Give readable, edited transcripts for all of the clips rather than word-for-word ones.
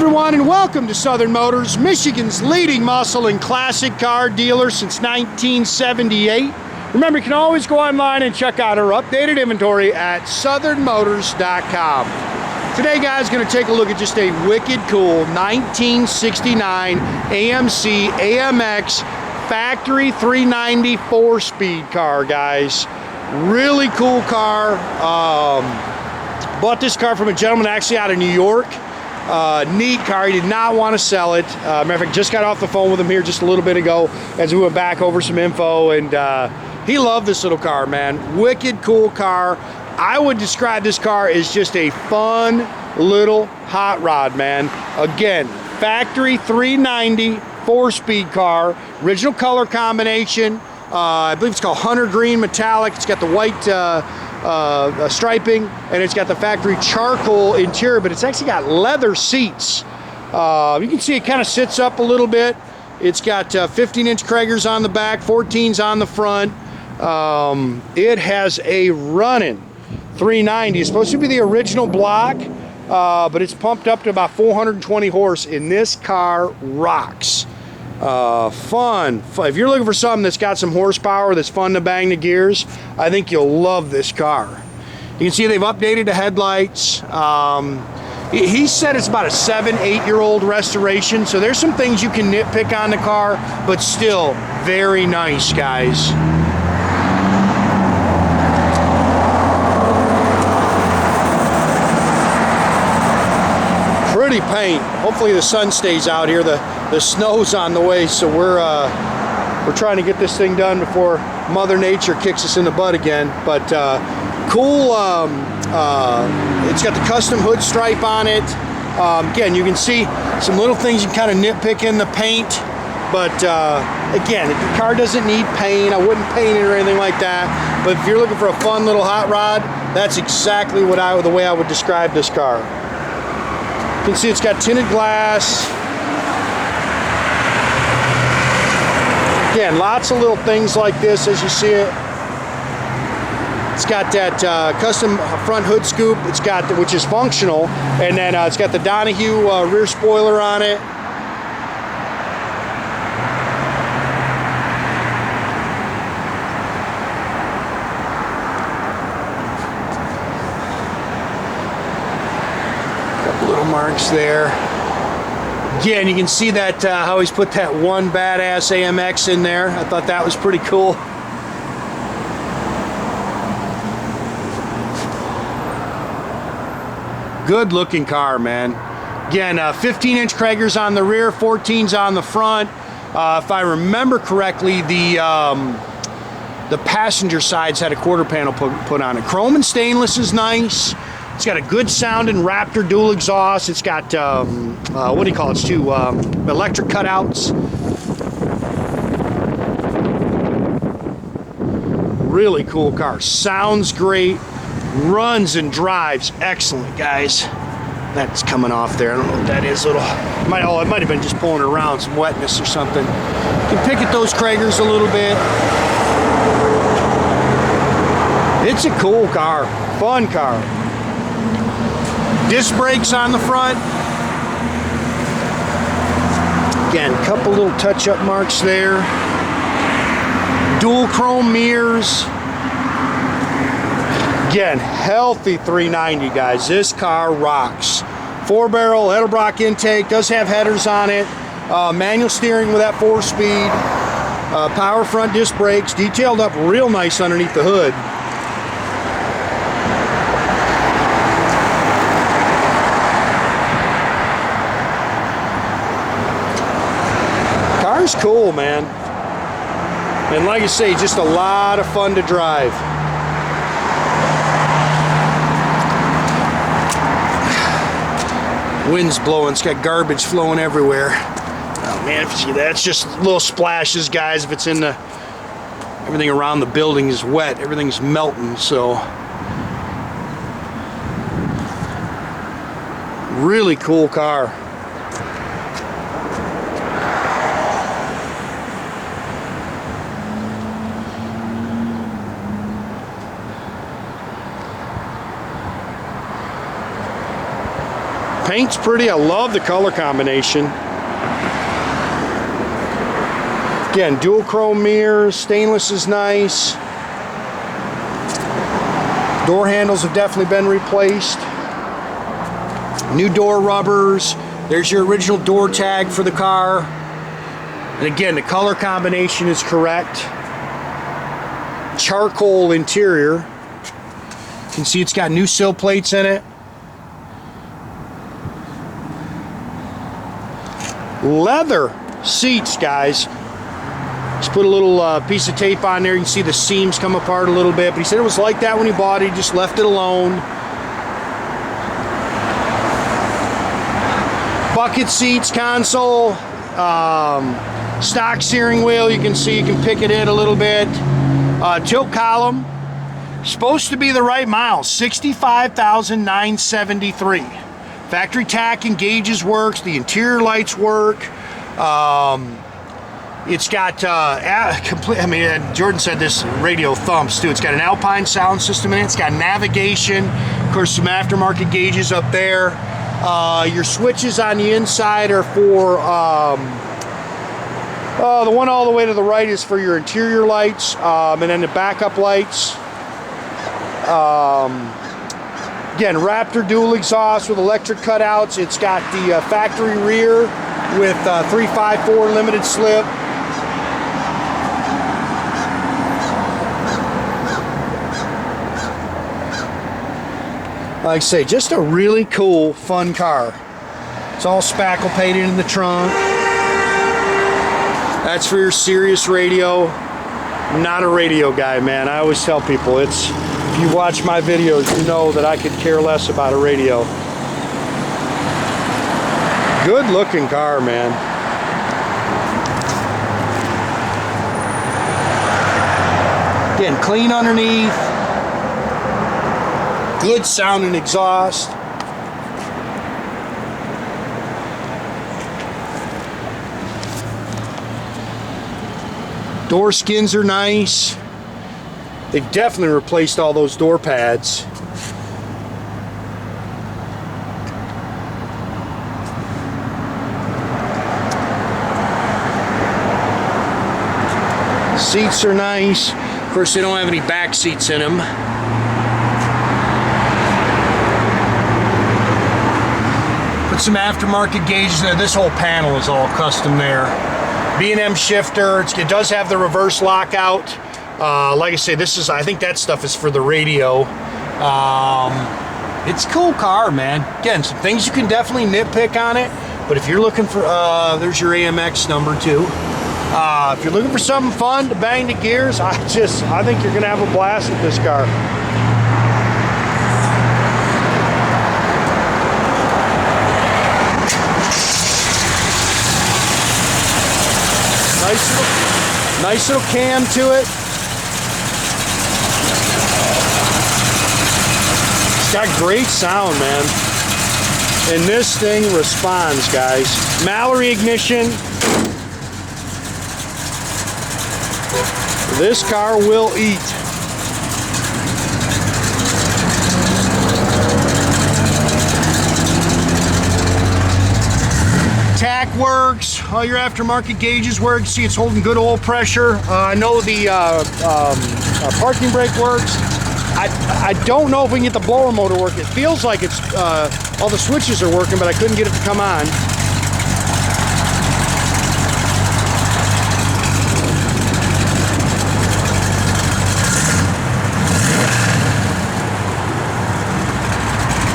everyone, and welcome to Southern Motors, Michigan's leading muscle and classic car dealer since 1978. Remember, you can always go online and check out our updated inventory at southernmotors.com. Today, guys, going to take a look at just a wicked cool 1969 AMC AMX factory 390 4-speed car, guys. Really cool car. Bought this car from a gentleman actually out of New York. Neat car. He did not want to sell it. Matter of fact, just got off the phone with him here just a little bit ago as we went back over some info, and he loved this little car, man. Wicked cool car. I would describe this car as just a fun little hot rod, man. Again, factory 390 4-speed car, original color combination. I believe it's called Hunter Green Metallic. It's got the white striping, and it's got the factory charcoal interior, but it's actually got leather seats. You can see it kind of sits up a little bit. It's got 15-inch Cragars on the back, 14s on the front. It has a running 390. It's supposed to be the original block, but it's pumped up to about 420 horse, and this car rocks. Fun. If you're looking for something that's got some horsepower, that's fun to bang the gears, I think you'll love this car. You can see they've updated the headlights. He said it's about a 7-8-year-old restoration, so there's some things you can nitpick on the car, but still very nice, guys. Pretty paint. Hopefully the sun stays out here. The snow's on the way, so we're trying to get this thing done before Mother Nature kicks us in the butt again. But cool. It's got the custom hood stripe on it. Again, you can see some little things you kind of nitpick in the paint, but again, the car doesn't need paint. I wouldn't paint it or anything like that. But if you're looking for a fun little hot rod, that's exactly the way I would describe this car. You can see it's got tinted glass. Again, lots of little things like this as you see it. It's got that custom front hood scoop. It's got which is functional, and then it's got the Donahue rear spoiler on it. Couple little marks there. Again, you can see that how he's put that one badass AMX in there. I thought that was pretty cool. Good looking car, man. Again, 15-inch Cragars on the rear, 14s on the front. If I remember correctly, the passenger sides had a quarter panel put on it. Chrome and stainless is nice. It's got a good sounding Raptor dual exhaust. It's got, what do you call it? It's two electric cutouts. Really cool car. Sounds great. Runs and drives excellent, guys. That's coming off there. I don't know what that is. It might have been just pulling around, some wetness or something. You can pick at those Cragars a little bit. It's a cool car. Fun car. Disc brakes on the front. Again, a couple little touch-up marks there. Dual chrome mirrors. Again, healthy 390, guys. This car rocks. 4-barrel Edelbrock intake. Does have headers on it. Manual steering with that 4-speed. Power front disc brakes. Detailed up real nice underneath the hood. Car's cool, man. And like I say, just a lot of fun to drive. Wind's blowing, it's got garbage flowing everywhere. Oh man, if you see that, it's just little splashes, guys. If it's in the, everything around the building is wet, everything's melting, so. Really cool car. Paint's pretty. I love the color combination. Again, dual chrome mirrors. Stainless is nice. Door handles have definitely been replaced. New door rubbers. There's your original door tag for the car. And again, the color combination is correct. Charcoal interior. You can see it's got new sill plates in it. Leather seats, guys. Just put a little piece of tape on there. You can see the seams come apart a little bit, but he said it was like that when he bought it. He just left it alone. Bucket seats, console, stock steering wheel. You can see you can pick it in a little bit. Tilt column. Supposed to be the right miles, 65,973. Factory tach and gauges works. The interior lights work. It's got Jordan said this radio thumps too. It's got an Alpine sound system in it. It's got navigation. Of course, some aftermarket gauges up there. Your switches on the inside are for the one all the way to the right is for your interior lights, and then the backup lights. Again, Raptor dual exhaust with electric cutouts. It's got the factory rear with 354 limited slip. Like I say, just a really cool, fun car. It's all spackle painted in the trunk. That's for your Sirius radio. I'm not a radio guy, man. I always tell people, if you watch my videos, you know that I could care less about a radio. Good looking car, man. Again, clean underneath. Good sounding exhaust. Door skins are nice. They've definitely replaced all those door pads. Seats are nice. Of course, they don't have any back seats in them. Put some aftermarket gauges there. This whole panel is all custom there. B&M shifter. It does have the reverse lockout. Like I say, I think that stuff is for the radio. It's a cool car, man. Again, some things you can definitely nitpick on it, but if you're looking for, there's your AMX number too. If you're looking for something fun to bang the gears, I think you're gonna have a blast with this car. Nice little cam to it. It's got great sound, man. And this thing responds, guys. Mallory ignition. This car will eat. Tach works. All your aftermarket gauges work. See, it's holding good oil pressure. I know the parking brake works. I don't know if we can get the blower motor work. It feels like it's all the switches are working, but I couldn't get it to come on.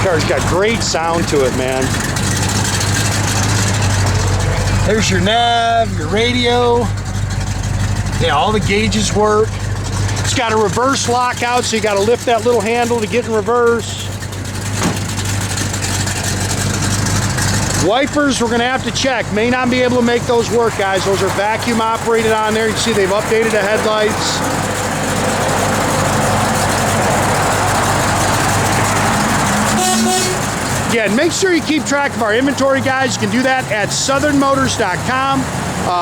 Car's got great sound to it, man. There's your nav, your radio. Yeah, all the gauges work. It's got a reverse lockout, so you got to lift that little handle to get in reverse. Wipers, we're going to have to check. May not be able to make those work, guys. Those are vacuum operated on there. You can see they've updated the headlights. Again, make sure you keep track of our inventory, guys. You can do that at southernmotors.com.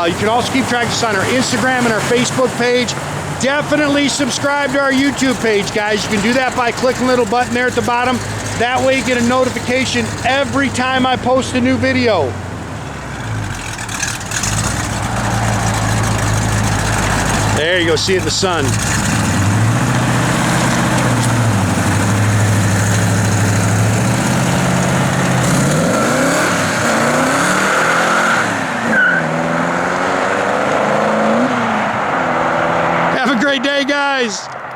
You can also keep track of us on our Instagram and our Facebook page. Definitely subscribe to our YouTube page, guys. You can do that by clicking the little button there at the bottom. That way you get a notification every time I post a new video. There you go, see it in the sun.